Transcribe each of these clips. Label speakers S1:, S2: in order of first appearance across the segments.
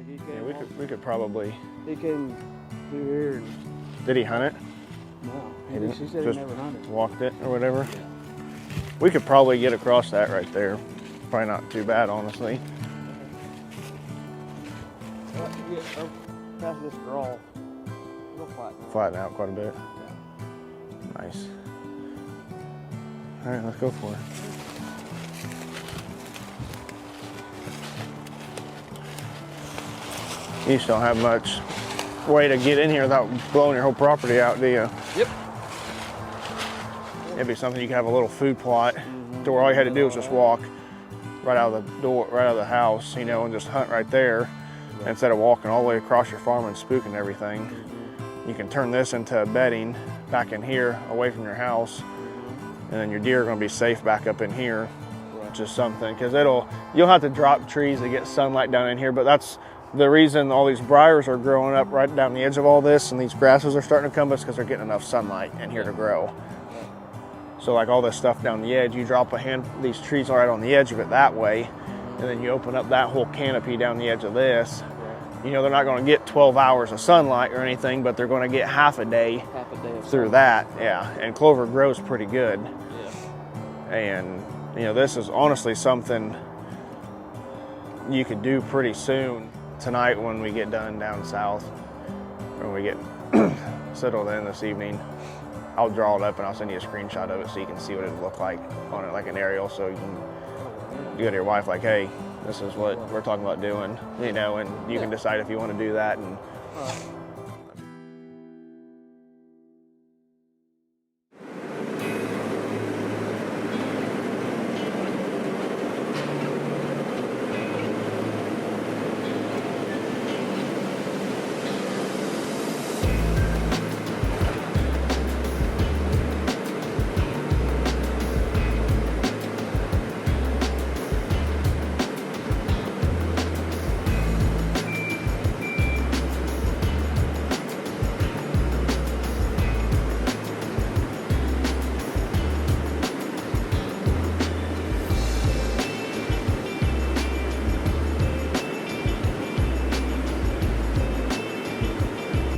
S1: Like he came
S2: Yeah, we could probably.
S1: He came through here and...
S2: Did he hunt it?
S1: No,
S2: He didn't.
S1: he said
S2: Just
S1: he never hunted.
S2: walked it or whatever.
S1: Yeah.
S2: We could probably get across that right there. Probably not too bad, honestly.
S1: Well, you get up past this draw, it'll flatten out.
S2: Flatten out quite a bit.
S1: Yeah.
S2: Nice. All right, let's go for it. You just don't have much way to get in here without blowing your whole property out, do you?
S1: Yep.
S2: It'd be something you could have a little food plot to where all you had to do was just walk right out of the door, right out of the house, you know, and just hunt right there instead of walking all the way across your farm and spooking everything. You can turn this into bedding back in here away from your house, and then your deer are going to be safe back up in here, which is something, because you'll have to drop trees to get sunlight down in here, but that's the reason all these briars are growing up right down the edge of all this and these grasses are starting to come is because they're getting enough sunlight in here to grow. So like all this stuff down the edge, you drop these trees right on the edge of it that way, and then you open up that whole canopy down the edge of this. You know, they're not going to get 12 hours of sunlight or anything, but they're going to get half a day through that. Yeah, and clover grows pretty good.
S1: Yeah.
S2: And, you know, this is honestly something you could do pretty soon. Tonight when we get done down south, when we get settled in this evening, I'll draw it up and I'll send you a screenshot of it so you can see what it would look like on it, like an aerial, so you can go to your wife like, hey, this is what we're talking about doing, you know, and you can decide if you want to do that. And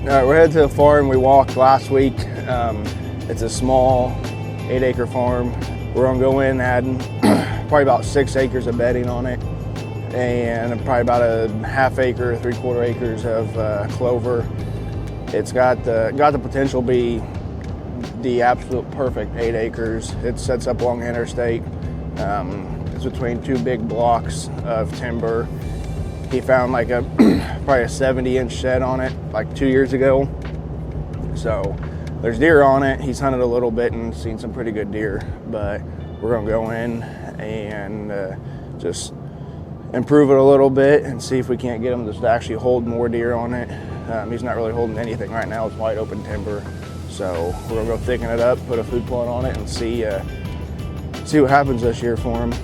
S2: all right, we're headed to the farm we walked last week. It's a small 8-acre farm. We're gonna go in adding probably about 6 acres of bedding on it, and probably about a ½ acre, 3/4 acres of clover. It's got the potential to be the absolute perfect 8 acres. It sets up along the interstate. It's between 2 big blocks of timber. He found like probably a 70-inch shed on it like 2 years ago. So there's deer on it. He's hunted a little bit and seen some pretty good deer, but we're gonna go in and just improve it a little bit and see if we can't get him to actually hold more deer on it. He's not really holding anything right now. It's wide open timber. So we're gonna go thicken it up, put a food plot on it, and see what happens this year for him.